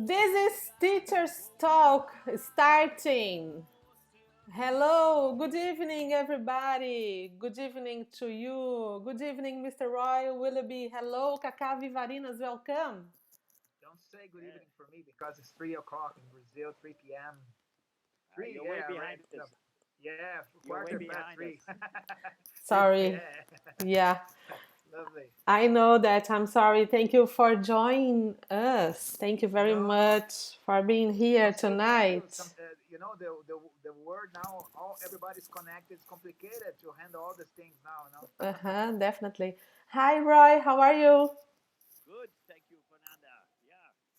This is Teachers Talk starting. Hello, good evening, everybody. Good evening to you. Good evening, Mr. Roy Willoughby. Hello, Cacá Vivarinas, welcome. Don't say good evening for me because it's 3 o'clock in Brazil, 3 p.m. Three, You're way yeah, behind right. us. Yeah, You're way quarter past behind three. us. Three, Sorry. yeah, Yeah, lovely. I know that. I'm sorry. Thank you for joining us. Thank you very No, much for being here don't say thank you. tonight. The word now, all everybody's connected. It's complicated to handle all these things now. Definitely. Hi, Roy. How are you? Good, thank you, Fernanda. Yeah,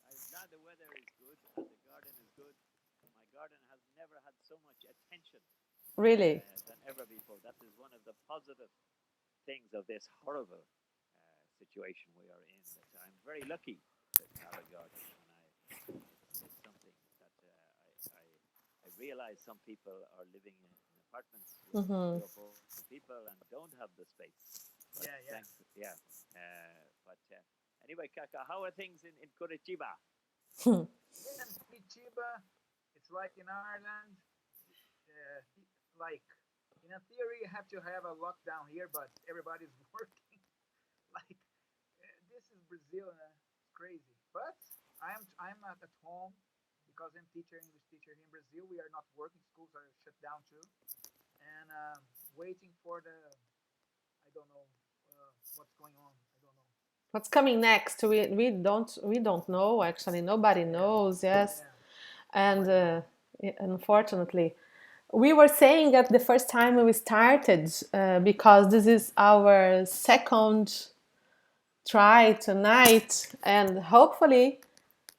I'm glad the weather is good and the garden is good. My garden has never had so much attention Really? than ever before. That is one of the positive things of this horrible situation we are in. That I'm very lucky to have a garden, and it's something that I realize some people are living in apartments with Mm-hmm. three or four people and don't have the space. But Yeah, yeah. thanks, yeah. But anyway, Kaka, how are things in Curitiba? Yeah, in Curitiba, it's like in Ireland. Like in a theory, you have to have a lockdown here, but everybody's working. Like this is Brazil. It's crazy. But I'm at home because I'm teacher, English teacher here in Brazil. We are not working. Schools are shut down too, and waiting for the I don't know what's going on. I don't know. What's coming next? We don't know actually. Nobody Yeah, knows. Yes, yeah. and Nobody knows. unfortunately, we were saying at the first time we started because this is our second try tonight, and hopefully,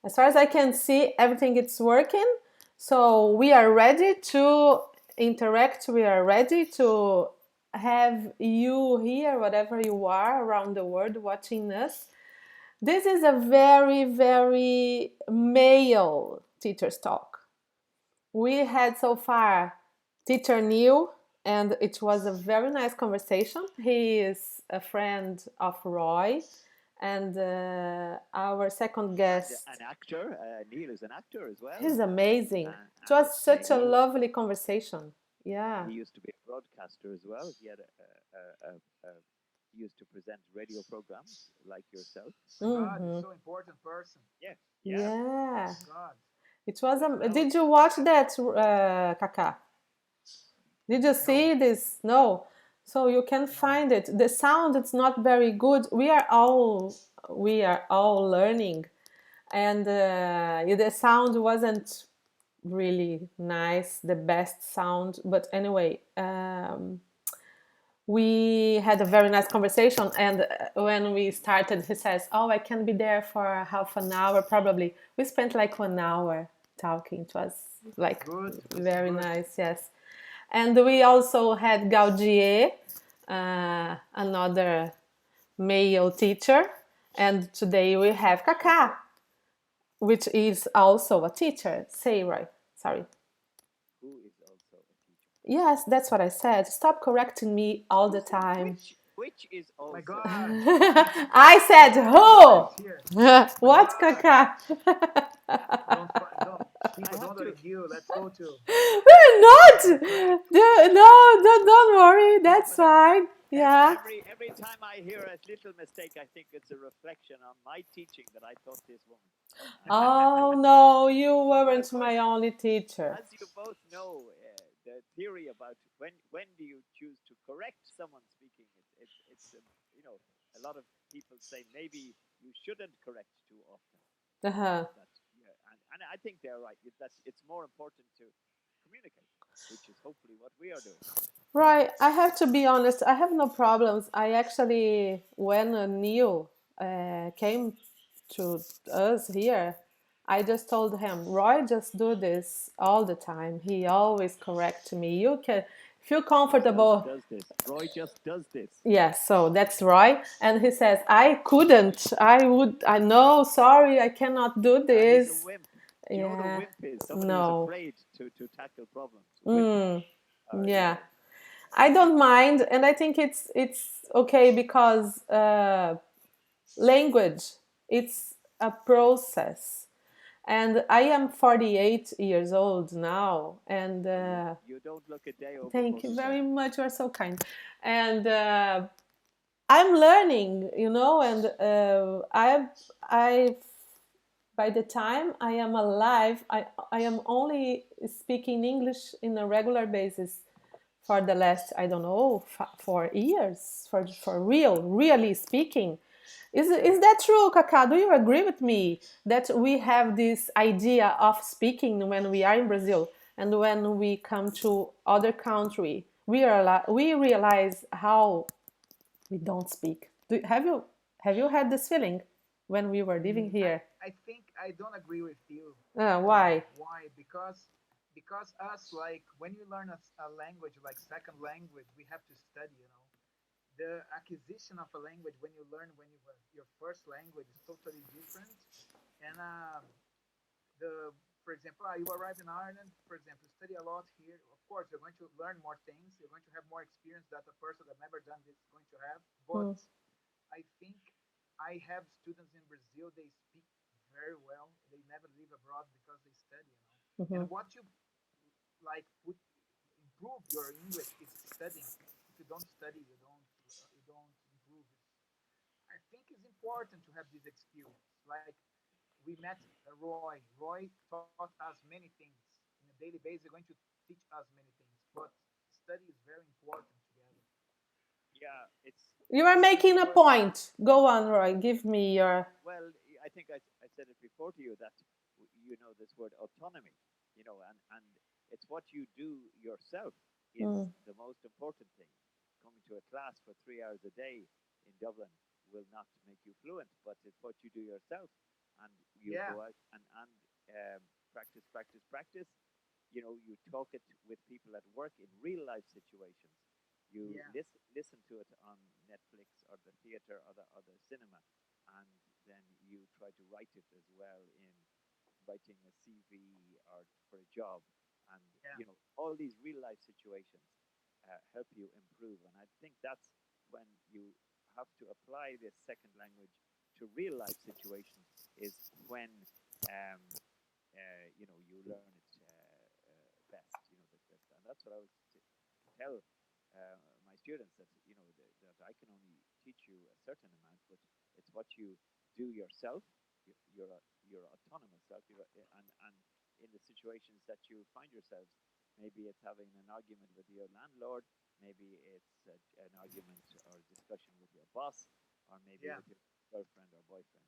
as far as I can see, everything is working. So we are ready to interact. We are ready to have you here, whatever you are around the world watching us. This is a very, very male teacher's talk. We had so far teacher Neil, and it was a very nice conversation. He is a friend of Roy, and our second And guest. an actor, Neil is an actor as well, He's amazing. It and was such a he lovely conversation. Yeah. he used to be a broadcaster as well. He had he used to present radio programs like yourself. My God, it's Mm-hmm. so important person. Yeah, yeah. Yeah. God. It was. Well, Did you watch that, Kaka? Did you No, see this? No. So you can no. find it. The sound it's not very good. We are all learning, and the sound wasn't really nice, the best sound. But anyway, we had a very nice conversation. And when we started, he says, "Oh, I can be there for half an hour, probably." We spent like 1 hour talking. It was like Good, very good. nice, yes. And we also had Gaudier, another male teacher. And today we have Kaka, which is also a teacher. Say right. Sorry. who is also a teacher? Yes, that's what I said. Stop correcting me all the time. Which is My also a God, teacher? I we said don't have words here. who? My What, God, Kaka? don't I people have don't to. argue. Let's go to We're not. correct. No, don't worry. No, That's but fine. Yeah. every time I hear a little mistake, I think it's a reflection on my teaching that I taught this woman. Oh no, you But weren't of course, my only teacher. as you both know, the theory about when do you choose to correct someone speaking, it's a lot of people say maybe you shouldn't correct too often. Uh-huh. That yeah, and I think they're right. That it's more important to communicate, which is hopefully what we are doing. Right. I have to be honest. I have no problems. I actually, when Neil came to us here, I just told him, Roy, just do this all the time. He always corrects me. You can feel He just comfortable. does this. Roy just does this. Yes, so that's Roy. And he says, I couldn't. I know, sorry, I cannot do Yeah, he's a this. wimp. Do you know what a Yeah, wimp is? Somebody who's no. afraid to tackle problems. Wimps Mm, are, yeah. yeah. I don't mind, and I think it's okay because language it's a process, And I am 48 years old now, and You don't look a day over thank you 47. very much. You are so kind. And I'm learning, and I by the time I am alive, I am only speaking English in a regular basis for the last, I don't know, 4 years, for really speaking. Is that true, Kaká? Do you agree with me that we have this idea of speaking when we are in Brazil, and when we come to other country, we realize how we don't speak? Have you had this feeling when we were living here? I think I don't agree with you. Why? Why? Because us, like when you learn a language like second language, we have to study. The acquisition of a language when you learn when you your first language is totally different. And the for example, you arrive in Ireland, for example, you study a lot here. Of course, you're going to learn more things. You're going to have more experience that a person that never done this is going to have. But Mm, I think I have students in Brazil. They speak very well. They never leave abroad because they study. And mhm. what you like put improve your English is studying. If you don't study, you don't improve it. I think it's important to have this experience. Like we met Roy. Roy taught us many things in a daily basis. They're going to teach us many things, but study is very important together. Yeah, You are it's making a important. point. Go on, Roy. Give me your. Well, I think I said it before to you that you know this word autonomy, and it's what you do yourself is Mm, the most important thing. Coming to a class for 3 hours a day in Dublin will not make you fluent, but it's what you do yourself, and you Yeah, go out and um, practice, practice, practice. You talk it with people at work in real life situations. You yeah, listen to it on Netflix or the theater or the cinema, and then you try to write it as well in writing a CV or for a job, and yeah, all these real life situations help you improve. And I think that's when you have to apply this second language to real life situations is when um, you learn it best. And that's what I was tell my students that that I can only teach you a certain amount, but it's what you do yourself. Your autonomous self, and in the situations that you find yourselves, maybe it's having an argument with your landlord, maybe it's an argument or discussion with your boss, or maybe yeah. with your girlfriend or boyfriend.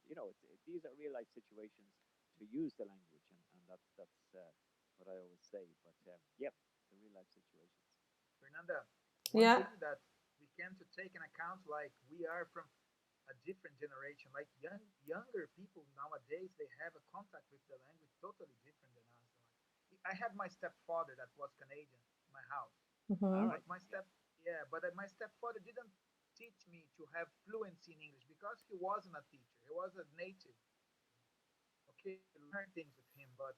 These are real life situations to use the language, and that's what I always say. But yeah, the real life situations. Fernanda, one yeah. thing that we can to take in account, like we are from a different generation. Like younger people nowadays, they have a contact with the language totally different than us. Like, I had my stepfather that was Canadian in my house, All Hmm. right. but my stepfather didn't teach me to have fluency in English because he wasn't a teacher. He was a native. Okay, learn things with him, but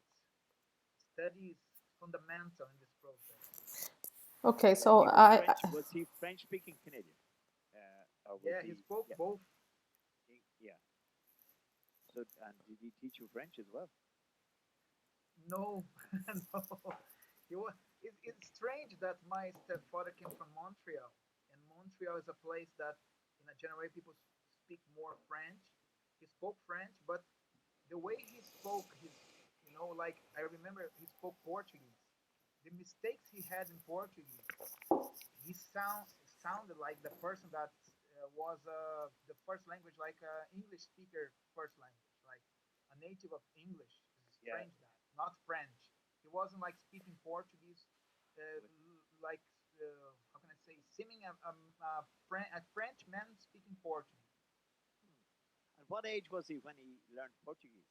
study is fundamental in this process. Okay, But so he was I French. Was he French speaking Canadian, or was Yeah, he he? spoke Yeah, both. yeah. So, and did he teach you French as well? No, no. It's strange that my stepfather came from Montreal, and Montreal is a place that, in a general way, people speak more French. He spoke French, but the way he spoke, like I remember, he spoke Portuguese. The mistakes he had in Portuguese, he sounded like the person that was the first language, like English speaker first language, like a native of English. It's Yeah. strange that not French. He wasn't like speaking Portuguese, With, like how can I say, seeming a French man speaking Portuguese. at what age was he when he learned Portuguese?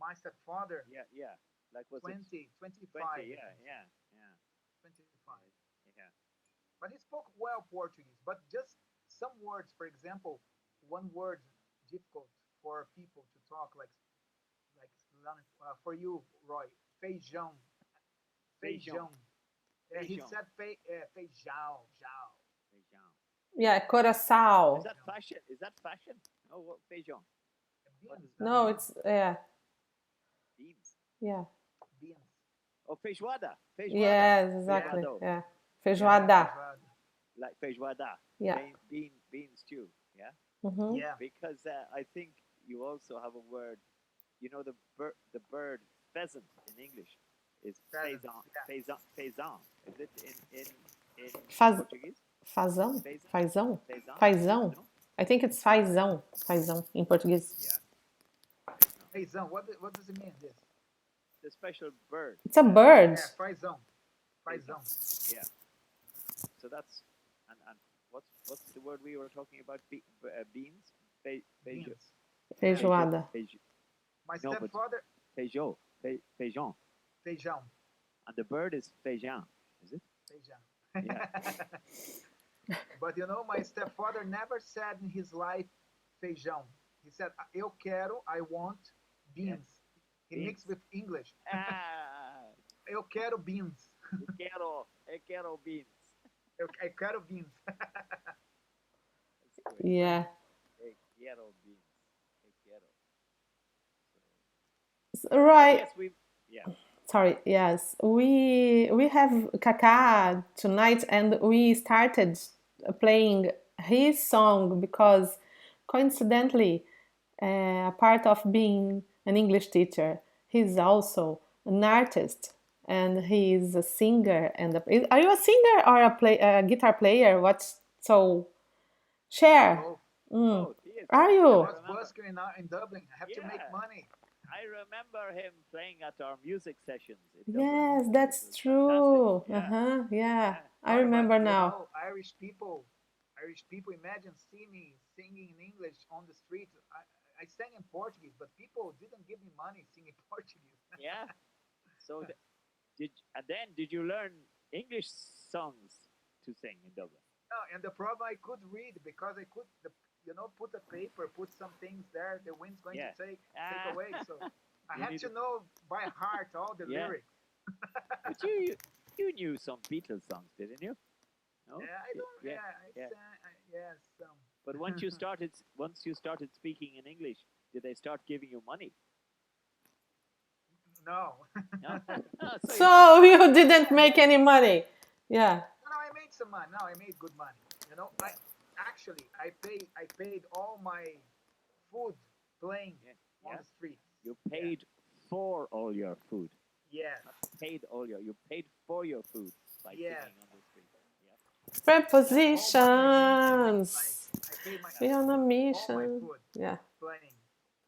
My stepfather, Yeah, yeah. Like was it 20, 25, 20? you Yeah, can say, yeah, yeah, 25. yeah. But he spoke well Portuguese, but just some words, for example, one word difficult for people to talk like for you, Roy, feijão, Feijão, feijão. He feijão, said feijão, jao, feijão. yeah, Is Curaçao. that feijão. fashion? Is that fashion? Oh, what feijão? What Beans, is no that? No, beans. it's yeah. Yeah. beans. Oh, feijoada. Feijoada. Yes, Yeah, exactly. Feijoado. Yeah. yeah, Feijoada. feijoada. Like feijoada. Yeah. Bean stew. Yeah. Mm-hmm. Yeah, Because I think you also have a word. You know the bird pheasant in English is pheasant. faisan. Yeah, Faisan. Is it in Faz, Portuguese? fazão? Faisan. Fazão? Faisan. Fazão. No. I think it's fazão. Fazão in Portuguese. Yeah. Faisan. feição. What does it mean? This? The special bird. It's a bird. Yeah, fazão. Faisan. Fazão. Yeah. So that's and what's the word we were talking about? Beans. Feijo. Beans. Yeah. Feijo. Feijoada. Feijo. My No, but stepfather, Feijo. Feijon. feijão. And the bird is feijan. Is it? Feijão. Yeah. But you know, my stepfather never said in his life feijão. He said, eu quero, I want Yeah. beans. He Beans. mixed with English. Ah, Eu quero beans. eu quero beans. Eu quero beans. That's great. Yeah. Eu quero beans. Eu quero. Right. Yes, we. Yeah. Sorry. Yes, we have Kaká tonight, and we started playing his song because coincidentally, a part of being an English teacher, he's also an artist, and he's a singer. And are you a singer or a guitar player? What? So share. Oh, Mm. Oh, he is. Are I you? was remember. busking in Dublin. I have to make Yeah. money. I remember him playing at our music sessions in Yes, Dublin. It that's was true. fantastic. Yeah. Uh-huh. Yeah, Yeah. I But remember you now. know, Irish people imagine see me singing in English on the street. I sang in Portuguese, but people didn't give me money singing Portuguese. Yeah. So did you learn English songs to sing in Dublin? No, and the problem I could read because I could, put a paper, put some things there. The wind's going Yeah. to take Ah. away. So I You had need to to- know by heart all the Yeah. lyrics. But you knew some Beatles songs, didn't you? No. Yeah, I don't. Yeah. Yeah, I Yeah. sang. Yes. But once you started speaking in English, did they start giving you money? No. No. Oh, so you So you didn't Yeah, make yeah. any money. Yeah. No, I made some money. No, I made good money. I paid all my food playing Yeah. on Yeah. the street. You paid for all your food. Yes. You paid for your food by Yes. singing on the street. Yeah. Prepositions. I paid my Be on a all my mission. food Yeah. playing.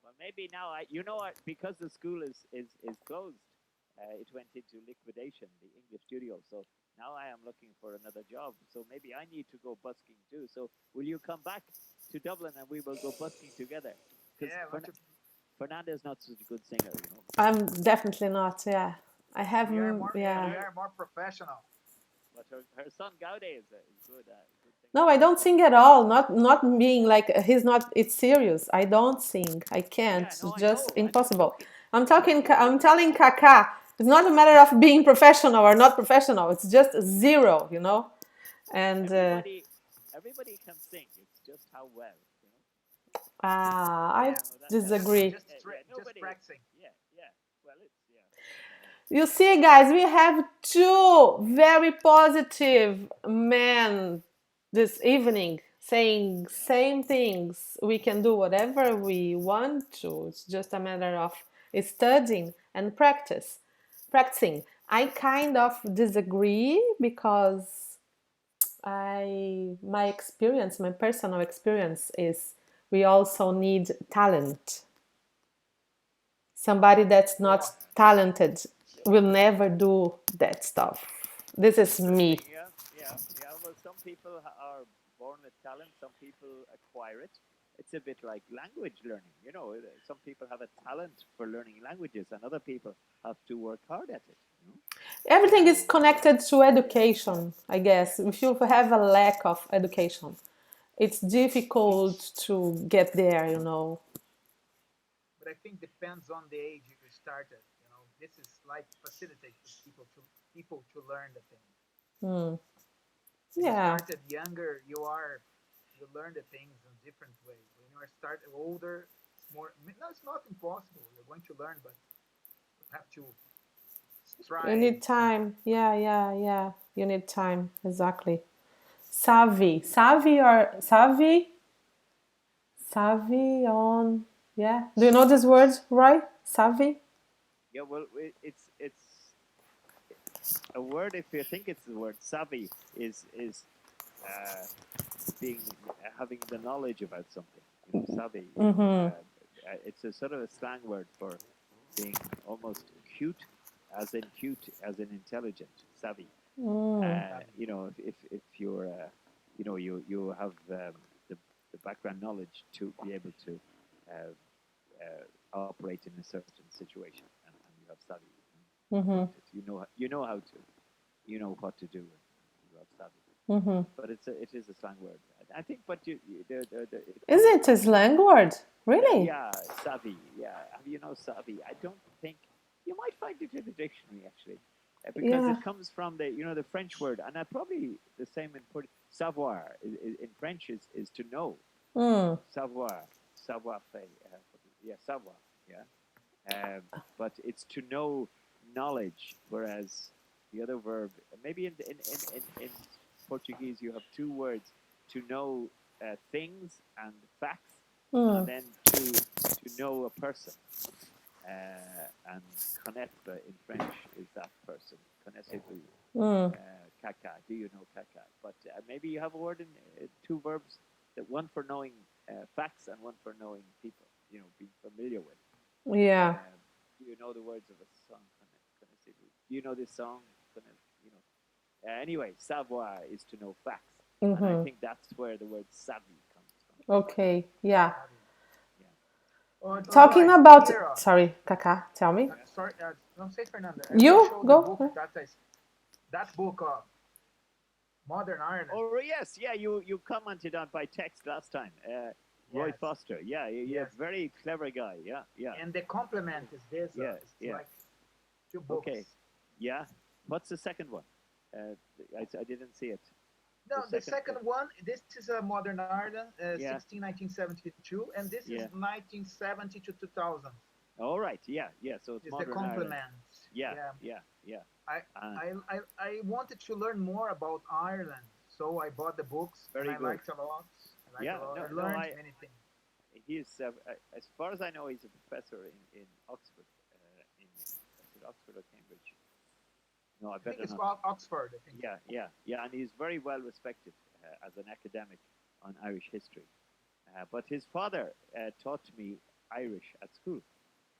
Well, maybe now you know what? Because the school is closed, it went into liquidation, the English studio. So now I am looking for another job. So maybe I need to go busking too. So will you come back to Dublin and we will go busking together? Because Yeah, Fernanda's not such a good singer, you know. I'm definitely not. Yeah. I have. we Yeah. are more professional. But her son Gaude is good. Good singer. No, I don't sing at all. Not being like he's not. It's serious. I don't sing. I can't. Yeah, no, It's I just know. impossible. joking. I'm talking. I'm telling Kaka. It's not a matter of being professional or not professional. It's just zero, you know. And Everybody can sing. It's just how well, you know. I Yeah. So disagree. Just nobody. practicing. Yeah, yeah. Well, it's yeah. You see, guys, we have two very positive men this evening saying same things. We can do whatever we want to. It's just a matter of studying and practicing. I kind of disagree because my personal experience is we also need talent. Somebody that's not talented will never do that stuff. This is me. Yeah. Well, some people are born with talent. Some people acquire it. It's a bit like language learning. You know, some people have a talent for learning languages, and other people have to work hard at it. You know? Everything is connected to education, I guess. If you have a lack of education, it's difficult to get there, you know. But I think depends on the age you started. This is like facilitates people to learn the thing. Hmm. When you Yeah. started younger, you learn the things in different ways. When you are started older, it's more. No, it's not impossible. You're going to learn, but have to You strive. need time. Yeah, yeah, yeah. You need time. Exactly. Savvy. Savvy or savvy? Savvy on. Yeah. Do you know this word, right? Savvy? Yeah, well, it's a word. If you think it's the word savvy, is uh, being having the knowledge about something. Savvy. It's a sort of a slang word for being almost cute, as in intelligent, savvy. If you're, you have the the background knowledge to be able to uh, operate in a certain situation, and you have savvy. Put it. You know how to, you know what to do, and you have savvy. But it is a slang word. I think, but it Is comes it a from slang word? Really? yeah, savvy. Yeah, have you know savvy? I don't think you might find it in the dictionary actually, because Yeah. it comes from the the French word, and I probably the same in savoir in French is to know. Mm. Savoir, savoir faire. Yeah, savoir. Yeah, but it's to know knowledge, whereas the other verb, maybe in Portuguese, you have two words: to know things and facts, and Mm. then to know a person. And connaître in French is that person. Connaissez-vous? Mm. Caca. Do you know caca? But maybe you have a word in two verbs, that one for knowing facts and one for knowing people. Being familiar with. Yeah. Do you know the words of a song? Connaissez-vous? Do you know this song? You know. Anyway, savoir is to know facts, and I think that's where the word savvy comes from. Okay. Yeah. Yeah. All Talking right, about. here. Sorry, Kaka, tell me. Yeah. Sorry, don't say Fernanda. I will You show the go. book that book, Modern Ireland. Oh yes, yeah. You commented on by text last time. Roy Yes, Foster. Yeah, you're yes. a very clever guy. Yeah, yeah, And the complement is this. yeah, It's yeah. like two Okay. books. Yeah. What's the second one? Uh, I didn't see it. No, The the second. second one. This is a Modern Ireland, Yeah, 1972, and this is yeah. 1970 to 2000. All right. Yeah, yeah. So it's Is the modern Ireland. complement. Yeah, Yeah, yeah, yeah. I, Uh, I wanted to learn more about Ireland, so I bought the books and very I good. liked a lot. I liked a Yeah. lot. No, I no. learned many things. He's as far as I know, he's a professor in Oxford. Is it Oxford or Cambridge? No, I I think better it's not. called Oxford. I think. Yeah, yeah, yeah, and he's very well respected as an academic on Irish history. But his father taught me Irish at school.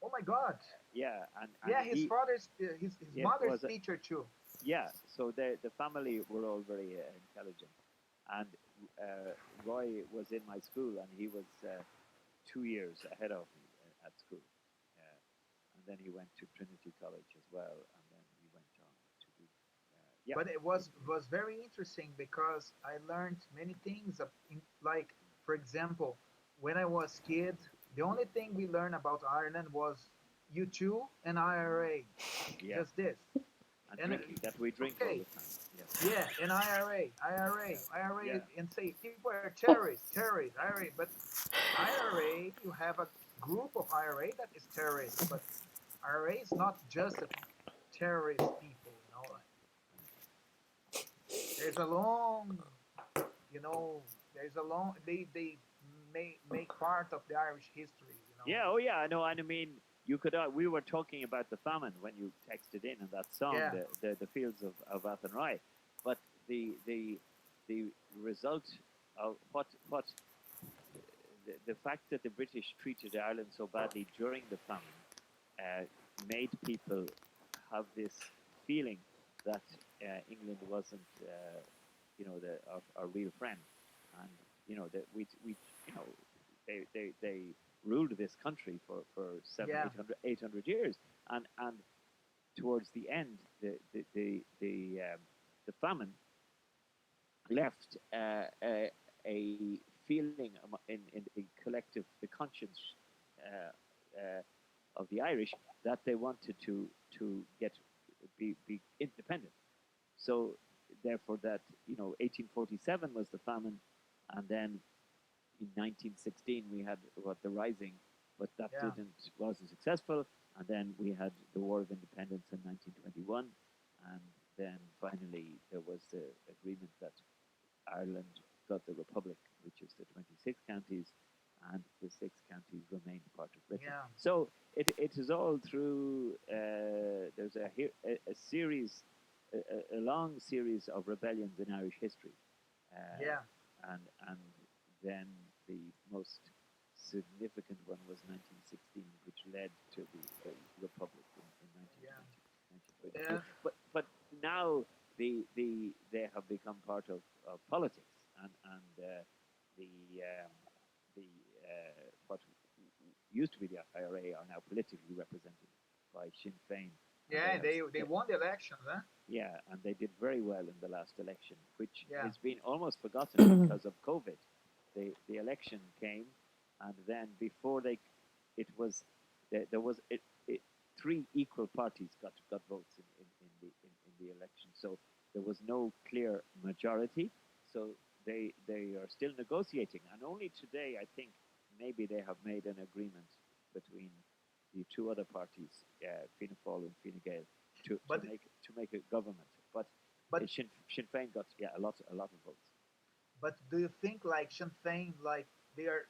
Oh my God! Yeah, and Yeah, his he father's his yeah, mother's was a, teacher too. yeah. So the family were all very intelligent, and Roy was in my school, and he was 2 years ahead of me at school. Uh, and then he went to Trinity College as well, and then he went on to do yeah. But it was very interesting because I learned many things. Like for example, when I was kid, the only thing we learned about Ireland was U2 and IRA. Yeah, Just this. and And drinking that we drink all okay, the time. Yes. yeah, and IRA, Yeah. IRA, IRA, Yeah. and say people are terrorists, terrorists, IRA. But IRA, you have a group of IRA that is terrorists, but IRA is not just a terrorist people. There's a long, there's a long. They make part of the Irish history. Yeah. Oh, yeah. I know. And I mean, you could. We were talking about the famine when you texted in that song, Yeah, the fields of Athenry, but the the result of the fact that the British treated Ireland so badly during the famine uh, made people have this feeling that England wasn't, our real friend, and that we, you know, they ruled this country for seven, yeah, 800 years, and towards the end, the famine left a feeling in the collective, the conscience uh, of the Irish, that they wanted to be independent. So therefore, that 1847 was the famine, and then in 1916 we had what the rising, but that yeah, wasn't successful, and then we had the War of Independence in 1921, and then finally there was the agreement that Ireland got the Republic, which is the 26 counties, and the six counties remained part of Britain. Yeah. So it is all through. There's a series, a long series of rebellions in Irish history, Yeah. and then the most significant one was 1916, which led to the Republic in Yeah. 1922. Yeah. But now they have become part of politics, and the the what used to be the IRA are now politically represented by Sinn Féin, and Yeah. They won the elections, huh? yeah, and they did very well in the last election, which Yeah. has been almost forgotten because of COVID. The election came, and then before it was there was three equal parties got votes in the election, so there was no clear majority. So they are still negotiating, and only today I think maybe they have made an agreement between the two other parties, Fianna Fáil and Fine Gael, But to make a government. But but Sinn Féin got a lot of votes. but do you think like Sinn Féin, like they are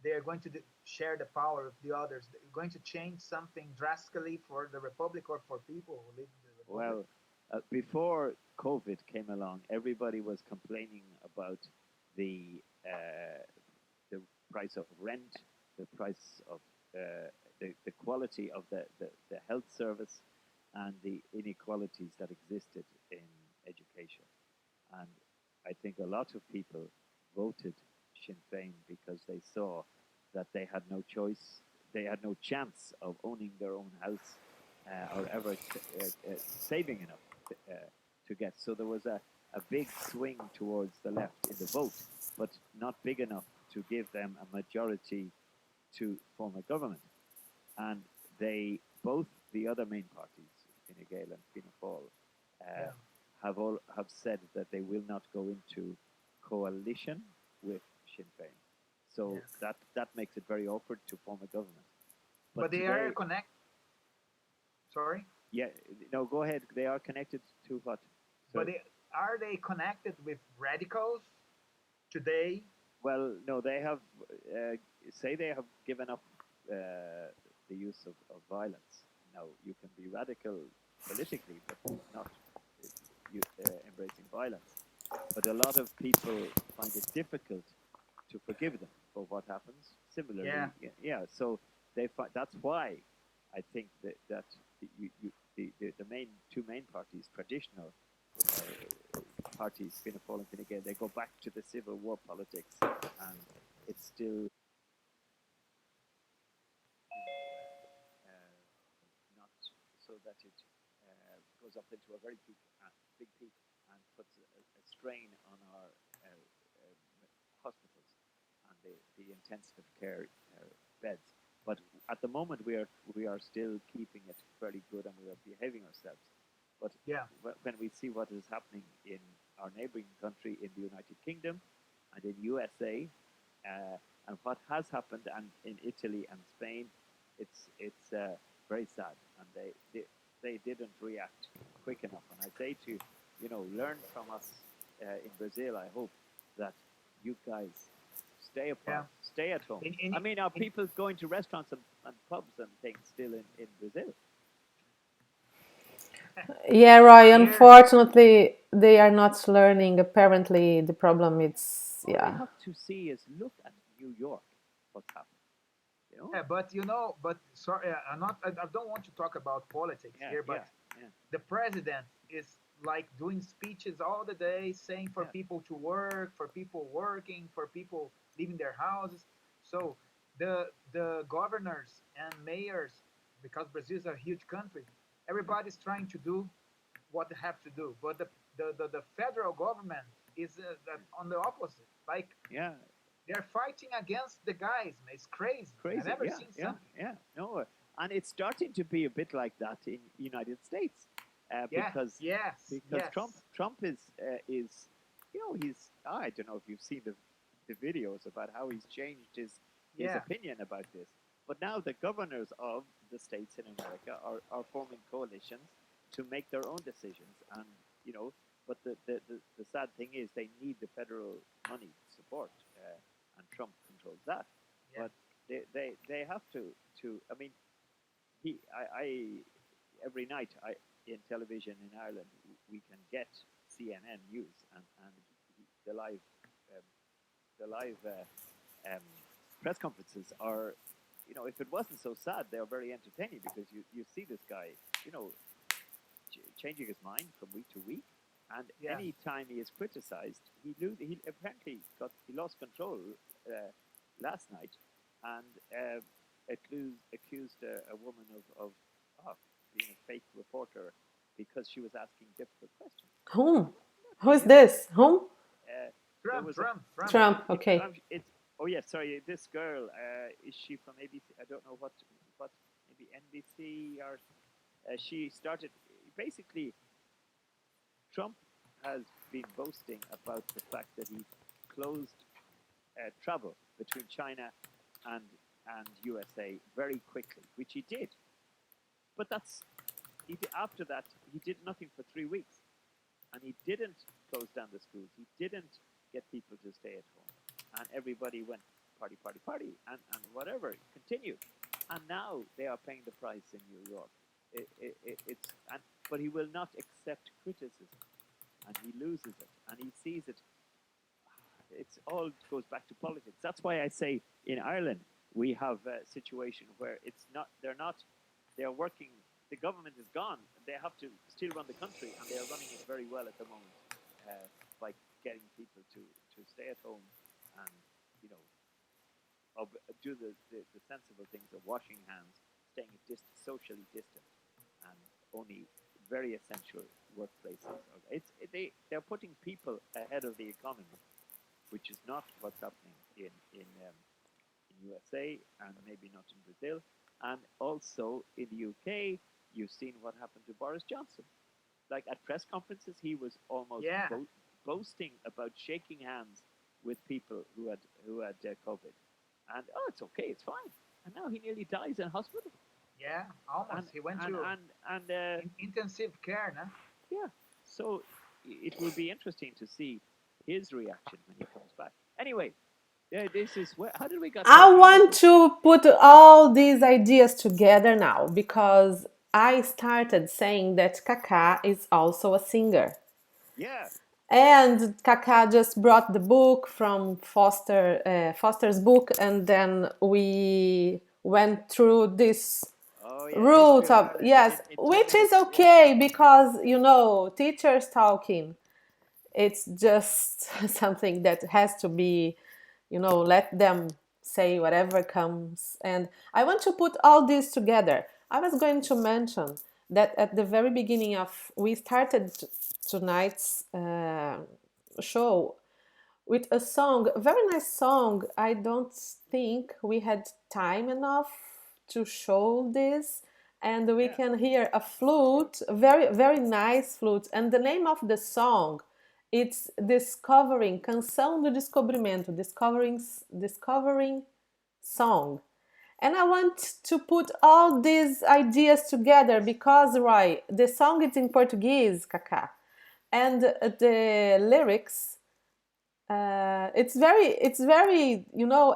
they are going to share the power with the others? They're going to change something drastically for the republic or for people who live in the republic? Well, before COVID came along, everybody was complaining about the uh, the price of rent, the price of the quality of the health service, and the inequalities that existed in education. And I think a lot of people voted Sinn Féin because they saw that they had no choice, they had no chance of owning their own house or ever saving enough to get. So there was a big swing towards the left in the vote, but not big enough to give them a majority to form a government. And they both the other main parties, Fine Gael and Fianna Fáil, uh, Yeah. have said that they will not go into coalition with Sinn Féin. So Yeah. that makes it very awkward to form a government. But But they are today, connect. Sorry. yeah, no, go ahead. They are connected to what? But Sorry. are they connected with radicals today? Well, no, they have say they have given up uh, the use of violence. Now you can be radical politically, but not embracing violence. But a lot of people find it difficult to forgive them for what happens. Yeah. Similarly, yeah. So that's why I think that the main two main parties, traditional parties, Fianna Fáil and Fine Gael, they go back to the Civil War politics, and it's still not so that it goes up into a very big peak and puts a strain on our hospitals and the intensive care beds. But at the moment, we are still keeping it fairly good, and we are behaving ourselves. But Yeah. when we see what is happening in our neighboring country, in the United Kingdom, and in USA, and what has happened, and in Italy and Spain, it's very sad, and they didn't react quick enough. And I say to learn from us in Brazil. I hope that you guys stay Yeah. apart, stay at home. In I mean, are in people going to restaurants and pubs and things still in Brazil? Yeah, Roy, here. unfortunately, they are not learning. Apparently, the problem is, All they yeah. have to see is look at New York, what's happened. You know? Yeah, but but sorry, I'm not. I don't want to talk about politics Yeah, here, yeah, but yeah, the president is like doing speeches all the day saying for yeah, people to work, for people working, for people leaving their houses. So the governors and mayors, because Brazil is a huge country, everybody's trying to do what they have to do. But the federal government is on the opposite. Like yeah. they're fighting against the guys. Man. It's crazy. I Crazy. never Yeah, seen yeah, something. yeah. No, and it's starting to be a bit like that in United States, Yeah. Yes. because Yes. Trump is he's I don't know if you've seen the videos about how he's changed his Yeah. opinion about this. But now the governors of the states in America are forming coalitions to make their own decisions, and you know, but the sad thing is they need the federal money support, and Trump controls that. Yeah. But they have to. I mean, I every night in television in Ireland we can get CNN news, and the live um, the live um, press conferences are, if it wasn't so sad, they are very entertaining because you see this guy, you know, changing his mind from week to week, and Yeah. any time he is criticized, he apparently he lost control last night, and accused a woman of being a fake reporter because she was asking difficult questions. Whom? Not Who is really. this? Whom? Uh, there Trump, was a Trump, Trump. Trump. it, Okay. oh yeah, sorry, this girl, is she from ABC? I don't know what maybe NBC, or she started basically. Trump has been boasting about the fact that he closed travel between China and USA very quickly, which he did. But after that he did nothing for 3 weeks, and he didn't close down the schools. He didn't get people to stay at home, and everybody went party, party, party, and whatever continued. And now they are paying the price in New York. It's but he will not accept criticism, and he loses it, and he sees it. It's all goes back to politics. That's why I say in Ireland we have a situation where it's not. They're not. They are working. The government is gone. They have to still run the country, and they are running it very well at the moment, by getting people to stay at home and, you know, do the sensible things of washing hands, staying socially distant, and only very essential workplaces. They're putting people ahead of the economy, which is not what's happening in USA, and maybe not in Brazil, and also in the UK. You've seen what happened to Boris Johnson. Like at press conferences, he was almost Yeah. boasting about shaking hands with people who had COVID, and it's okay, it's fine. And now he nearly dies in hospital, Yeah. and Almost. He went and to and and uh, intensive care, no? yeah. So it will be interesting to see his reaction when he comes back. Anyway, this is where. How did we got I talking about want this? to put all these ideas together now because I started saying that Kaká is also a singer. Yeah. And Kaká just brought the book from Foster's book, and then we went through this Oh yeah, the history route of of, Ireland yes, in two which is minutes. Yeah. okay because teachers talking, it's just something that has to be, let them say whatever comes. And I want to put all this together. I was going to mention that at the very beginning of we started tonight's show with a song, a very nice song. I don't think we had time enough to show this. And we Yeah. can hear a flute, a very, very nice flute. And the name of the song, it's Discovering, Canção do Descobrimento, Discovering Song. And I want to put all these ideas together because, right, the song is in Portuguese, Kaká, and the lyrics, it's very,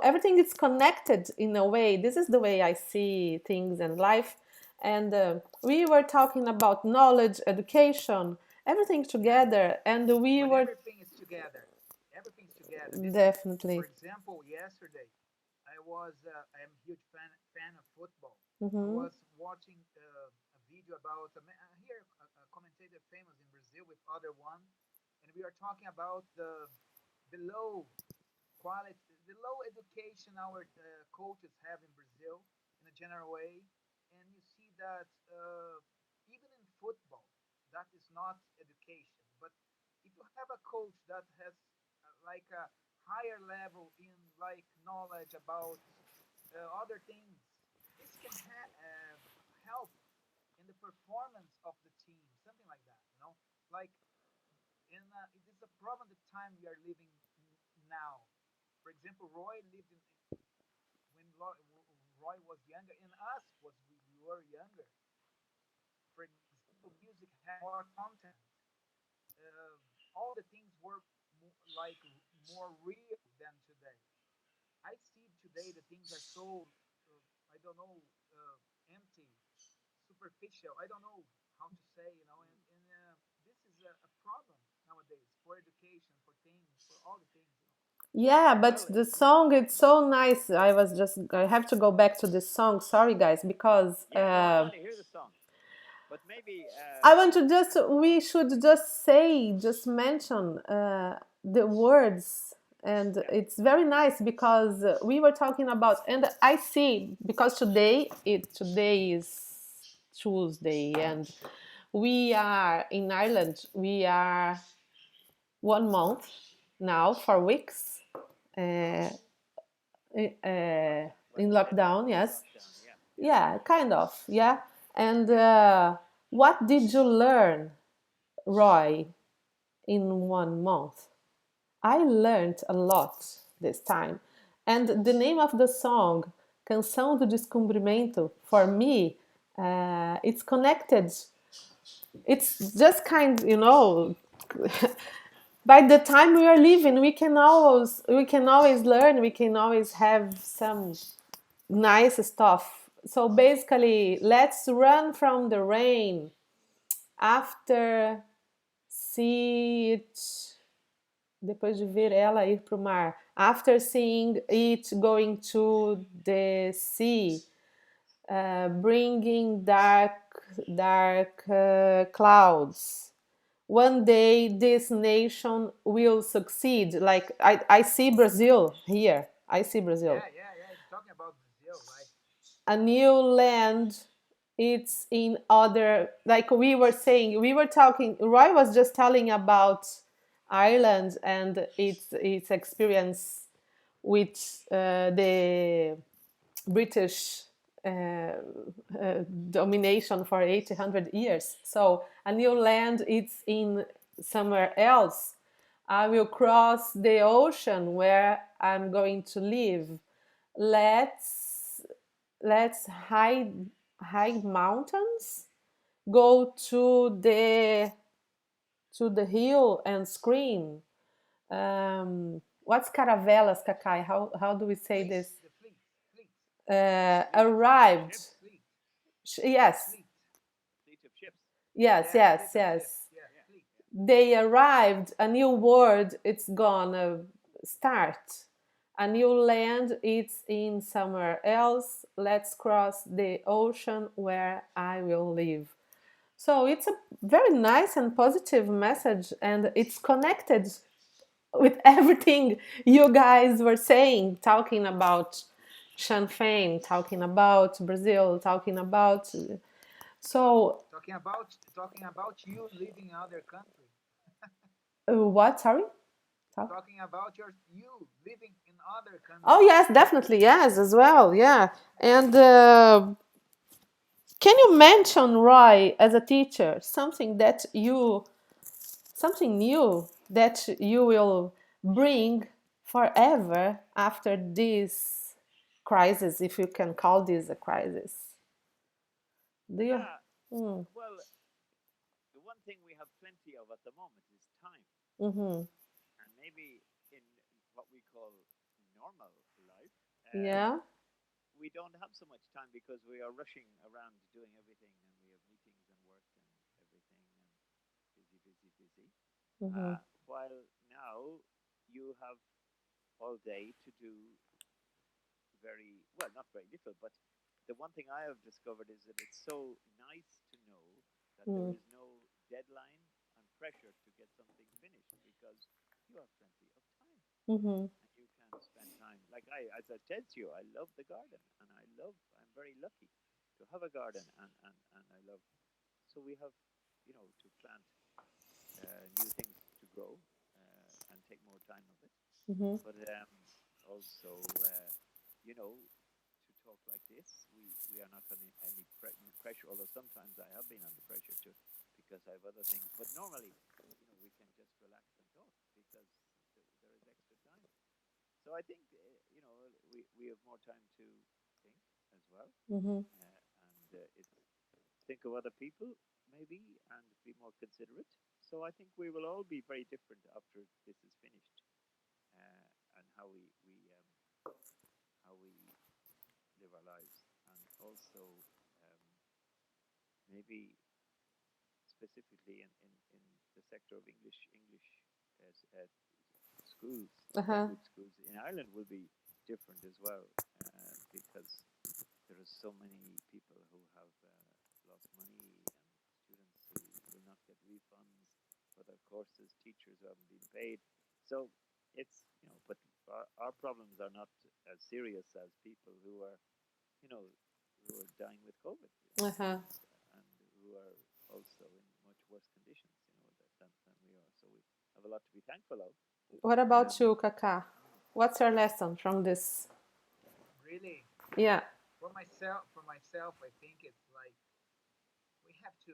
everything is connected in a way. This is the way I see things in life. And we were talking about knowledge, education, everything Yeah. together, and we But were everything is together. Everything's together. This is, for definitely. example, yesterday I'm a huge fan of football. I Hmm. was watching a video about here a commentator famous in Brazil with other one, and we are talking about the low quality, the low education our coaches have in Brazil in a general way, and you see that even in football, that is not education. But if you have a coach that has like a higher level in like knowledge about other things, this can help in the performance of the team, something like that. Like it is a problem the time we are living now. For example, Roy lived in when Roy was younger, and us was we were younger. For example, music had more content. Uh, all the things were more real than today. I see today the things are so I don't know empty, superficial. I don't know how to say, and this is a problem nowadays for education, for things, for all the things. Yeah, but Well, the song it's so nice. I have to go back to this song. Sorry guys, because yeah, no, I want to hear the song, but maybe I want to just we should just say just mention the words, and yeah, it's very nice because we were talking about, and I see because today is Tuesday, and we are in Ireland. We are 1 month now, 4 weeks. Uh, we're in in the middle lockdown, of yes. lockdown. Yeah, yeah, Yeah, kind of, yeah. And yeah. what did you learn, Roy, in 1 month? I learned a lot this time. And the name of the song, Canção do Descobrimento, for me, it's connected. It's just by the time we are living, we can always learn, we can always have some nice stuff. So basically, let's run from the rain after see it, depois de ver ela ir para o mar, after seeing it going to the sea, bringing dark clouds. One day this nation will succeed. Like I see Brazil here. I see Brazil. Yeah, yeah, yeah. It's talking about Brazil, right? A new land, it's in other, like we were talking, Roy was just telling about Ireland and its experience with the British uh, domination for 800 years. So a new land, it's in somewhere else. I will cross the ocean where I'm going to live. Let's high mountains, go to the hill and scream. What's caravelas, Kakai? How do we say Fleet, this? the fleet, Arrived. Ships, Yes, fleet. fleet of ships. yes, Yeah, yes, fleet of ships. yes. Yeah, Yeah, fleet. yeah, They arrived. A new world. It's gonna start. A new land. It's in somewhere else. Let's cross the ocean where I will live. So it's a very nice and positive message, and it's connected with everything you guys were saying, talking about Sinn Féin, talking about Brazil, talking about. So, Talking about you living in other country. what? Sorry? Talk. Talking about you living in other Oh, country. yes, definitely. Yes, as well. Yeah. And can you mention, Roy, as a teacher, something new that you will bring forever after this crisis, if you can call this a crisis? Do you? yeah. Mm, Well, the one thing we have plenty of at the moment is time, mm-hmm. and maybe in what we call normal life, Yeah. we don't have so much time because we are rushing around doing everything, and we have meetings and work and everything, and busy, busy, busy. Mm-hmm. While now you have all day to do very well, not very little, but the one thing I have discovered is that it's so nice to know that there Mm, is no deadline and pressure to get something finished because you have plenty of time mm-hmm. and you can spend time. Like as I said to you, I love the garden and I'm very lucky to have a garden and I love, so we have, to plant new things to grow and take more time of it. Mm-hmm. But also, to talk like this, we are not under any pressure. Although sometimes I have been under pressure too, because I have other things. But normally, we can just relax and talk because there is extra time. So I think we have more time to think as well, Mm-hmm. and it's think of other people maybe and be more considerate. So I think we will all be very different after this is finished, and how we live our lives, and also um, maybe specifically in the sector of English as schools, Uh-huh. language schools in Ireland will be different as well, because there are so many people who have lost money and students who will not get refunds for their courses, teachers who haven't been paid. So it's, but our problems are not as serious as people who are, you know, who are dying with COVID, Uh-huh. and who are also in much worse conditions, than we are. So we have a lot to be thankful of. What about Um, you, Kaka? What's your lesson from this? Really, Yeah. for myself, I think it's like we have to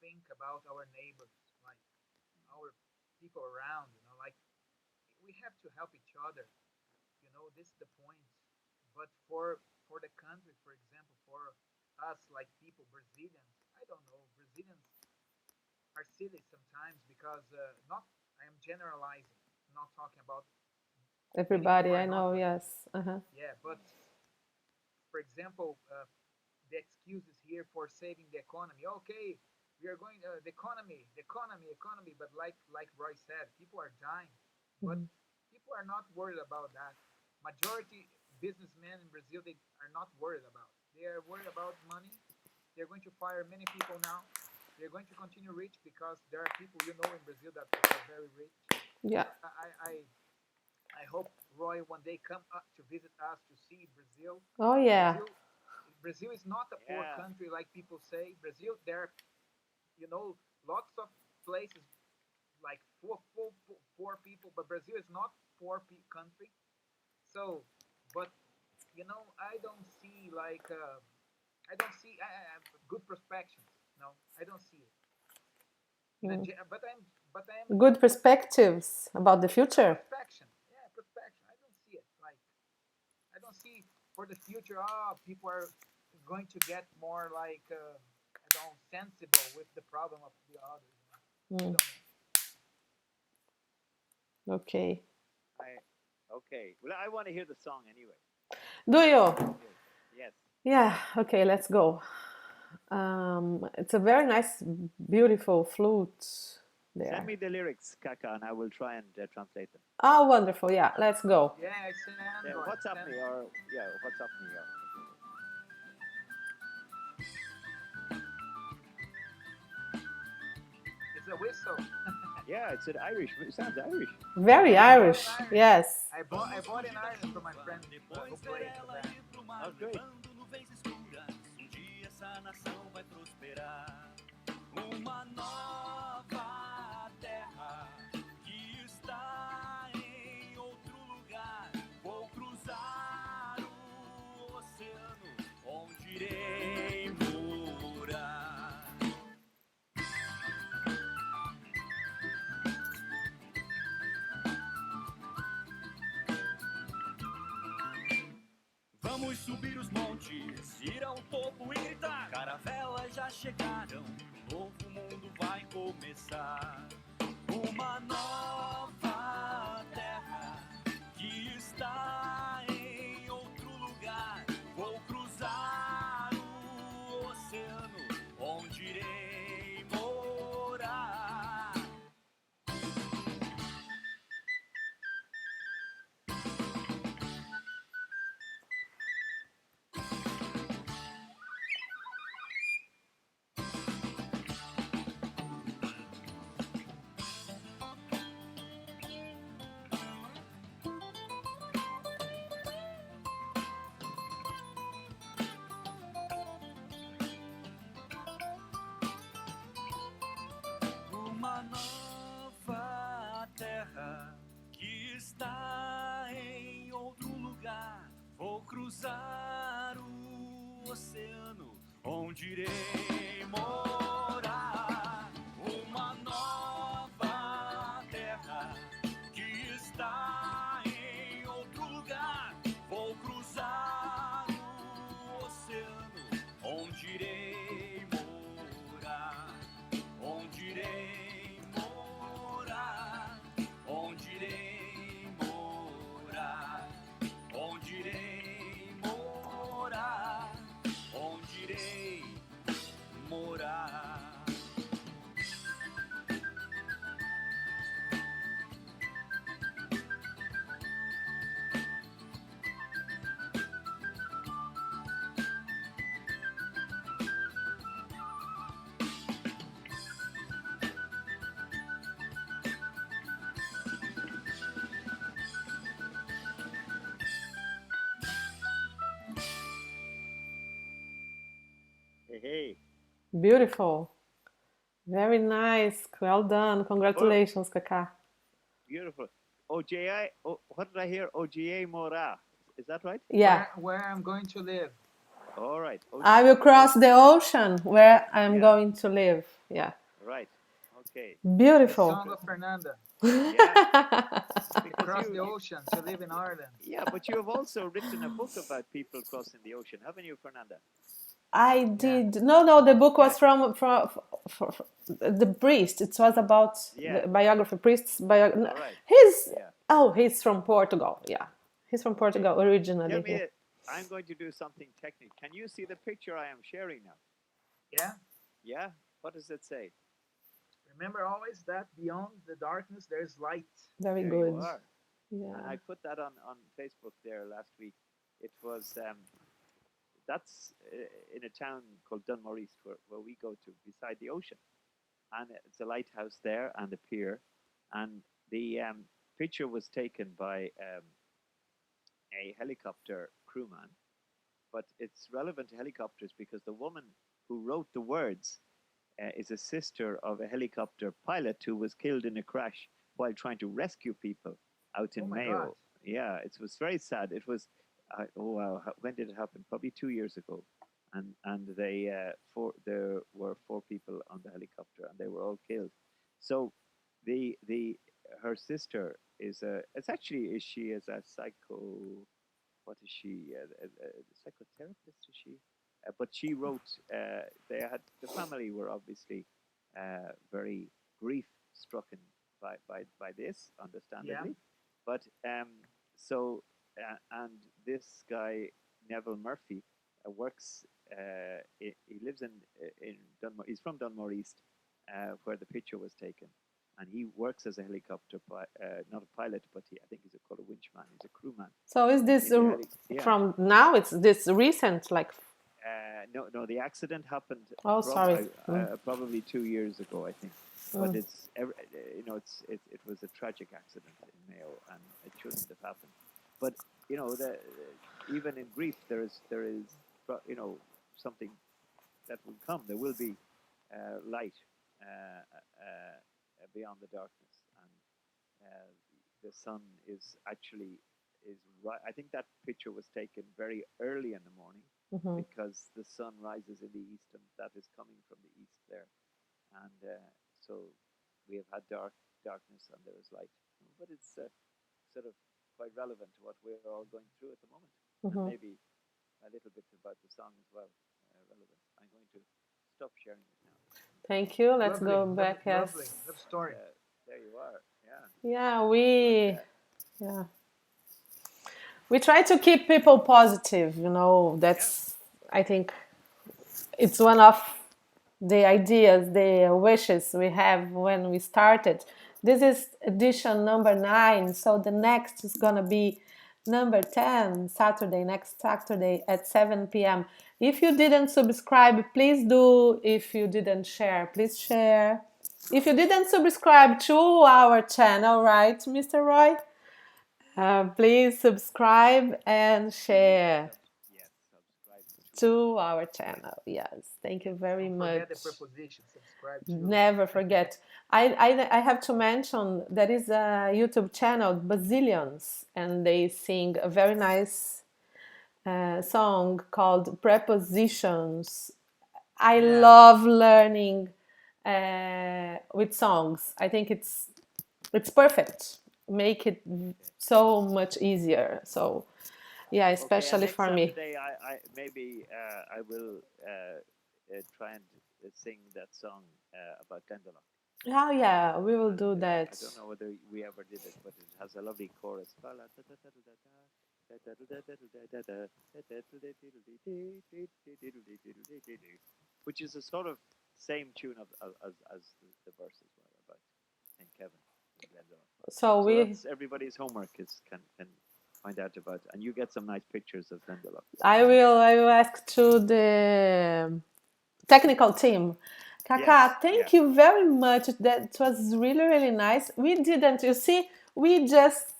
think about our neighbors, like our people around. Like we have to help each other. This is the point. But for the country, for example, for us like people, Brazilians, I don't know, Brazilians are silly sometimes because not I am generalizing, not talking about many people Everybody, are I not know, like this. yes. Uh-huh. Yeah, but for example, the excuses here for saving the economy. Okay, we are going the economy. But like Roy said, people are dying, but Mhm. people are not worried about that. Majority businessmen in Brazil, they are not worried about. They are worried about money. They're going to fire many people now. They're going to continue rich because there are people in Brazil that are very rich. Yeah. I hope Roy one day come up to visit us to see Brazil. Oh, yeah. Brazil Brazil is not a poor yeah, country like people say. Brazil, there are lots of places like poor people, but Brazil is not country. So, but I don't see like I don't see good prospections. No, I don't see it. Mm. But I'm Good perspectives about the future. prospection. Yeah, prospection. I don't see it. Like I don't see for the future. People are going to get more like I don't know, sensible with the problem of the others. I Mm. don't know. Okay. I okay. Well, I want to hear the song anyway. Do you? Let's hear it. Yes. Yeah. Okay, let's go. It's a very nice, beautiful flute Send there. me the lyrics, Kaka, and I will try and translate them. Oh, wonderful. Yeah, let's go. Yeah, I send Yeah, Roy. WhatsApp Send me me. or yeah, WhatsApp me. It's a whistle. Yeah, it's an Irish. It sounds Irish. Very Yeah, I bought Irish. in Ireland. Yes. I bought in Ireland from my friend who played in the band. Oh, great. Uma nova terra que está em outro lugar. Vou cruzar o oceano, onde irei morar. Vamos subir os montes, ir ao topo e gritar. Caravelas já chegaram, um novo mundo vai começar. Uma nova terra que está em outro lugar. Vou cruzar o oceano, onde irei morar. Uma nova terra que está em outro lugar. Vou cruzar o oceano, onde irei morar. Uma nova terra que está em outro lugar. Vou Hey, hey. Beautiful. Very nice. Well done. Oh, Congratulations, Kaká. beautiful. OJI. Oh, what did I hear? OGA Mora. Is that right? Yeah. Where I'm going to live. All right. I will cross the ocean where I'm Yeah. going to live. Yeah. Right. Okay. The Beautiful. song of Fernanda. Yeah. Because Across the ocean. She live in Ireland. yeah, but you have also written a book about people crossing the ocean, haven't you, Fernanda? I Yeah. did. No, the book Yeah. was from the priest. It was about Yeah. the biography. Priest's biography. All right. He's Yeah. he's from Portugal. Yeah, he's from Okay. Portugal Tell originally. me, Here. I'm going to do something technical. Can you see the picture I am sharing now? Yeah. Yeah. What does it say? Remember always that beyond the darkness there's light. Very There you good. are. Yeah. And I put that on Facebook there last week. It was that's in a town called Dunmore East where we go to beside the ocean, and it's a lighthouse there and a pier, and the picture was taken by a helicopter crewman, but it's relevant to helicopters because the woman who wrote the words is a sister of a helicopter pilot who was killed in a crash while trying to rescue people out Oh in my God. Mayo. Yeah, it was very sad. It was, oh wow, when did it happen? Probably 2 years ago. And there were four people on the helicopter and they were all killed. So the her sister is a, it's actually, is she is a what is she? A psychotherapist? Is she? But she wrote. They had, the family were obviously very grief strucken by this, Yeah. understandably. But and this guy Neville Murphy works. He lives in Dunmore. He's from Dunmore East, where the picture was taken, and he works as a helicopter, not a pilot, but I think he's called a winchman. He's a crewman So is this in the yeah. from now? It's this recent, like. No, the accident happened Oh, sorry. probably 2 years ago, I think. But it's it was a tragic accident in Mayo, and it shouldn't have happened. But even in grief, there is something that will come. There will be light beyond the darkness, and the sun is actually is right. I think that picture was taken very early in the morning because the sun rises in the east, and that is coming from the east there, and so we have had darkness and there is light, but it's sort of quite relevant to what we're all going through at the moment, and maybe a little bit about the song as well, relevant. I'm going to stop sharing it now. Thank you. Let's Lovely. go back. Lovely. Love story. There you are. Yeah. Yeah, yeah. We try to keep people positive. That's, I think, it's one of the ideas, the wishes we have when we started. This is edition number 9, so the next is gonna be number 10, next Saturday at 7 p.m. If you didn't subscribe, please do. If you didn't share, please share. If you didn't subscribe to our channel, right, Mr. Roy? Please subscribe and share Yes, subscribe to our channel. Yes, thank you very Don't much. forget the preposition. Subscribe to. Never forget. I have to mention there is a YouTube channel, Bazillions, and they sing a very nice song called Prepositions. I Yeah. love learning with songs. I think it's perfect. Make it so much easier. So yeah, especially next for me. Saturday, I maybe I will try and sing that song about Glendalough. Oh yeah, we will do I that. don't know whether we ever did it, but it has a lovely chorus. Which is a sort of same tune as the verse as well about St. Kevin in Glendalough. So we that's everybody's homework is can find out about, and you get some nice pictures of Glendalough. I will ask to the technical team. Kaká, Yes, thank you very much. That was really, really nice. We didn't, you see, we just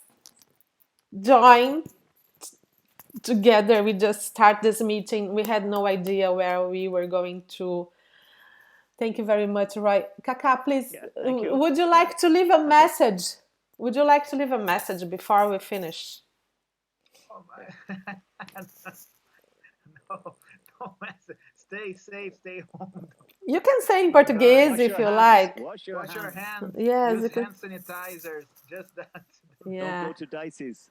joined together. We just start this meeting. We had no idea where we were going to. Thank you very much, Roy. Kaka, please, Yeah, thank you. would you Yeah. like to leave a Okay. message? Would you like to leave a message before we finish? Oh my. No, don't mess it. Stay safe, stay home. You can say in Oh my God. Portuguese Wash if your you hands. like. Wash your Wash your hands. hands. Yes, Use you can. hand sanitizers. Just that. Don't Yeah. go to Dicey's.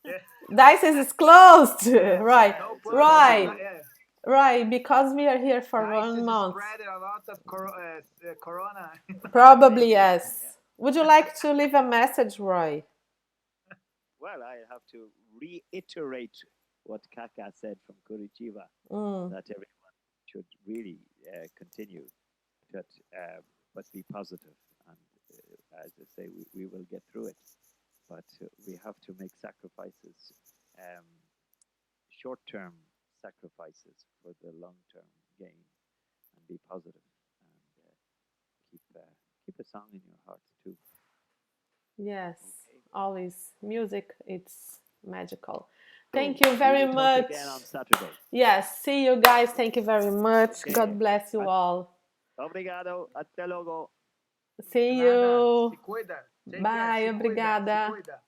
Yeah. Dices is closed. Yeah. Right. No It's pushing. Right. impossible. Yeah. Right. Because we are here for Dice 1 is month. spreading a lot of corona. Probably, Maybe. yes. Yeah. Would you like to leave a message, Roy? Well, I have to reiterate what Kaka said from Curitiba, Mm. that everyone should really continue, but, but be positive. And as I say, we will get through it. But we have to make sacrifices, short-term sacrifices for the long-term gain, and be positive, and keep a song in your heart too. Yes. Okay. Always music. It's magical. So Thank you we very will talk much. again on Saturday. Yes. See you guys. Thank you very much. Okay. God bless you all. Obrigado. Até logo. See Nada. you. Se cuida. Take care. Bye. Se cuida. Se Obrigada. cuida.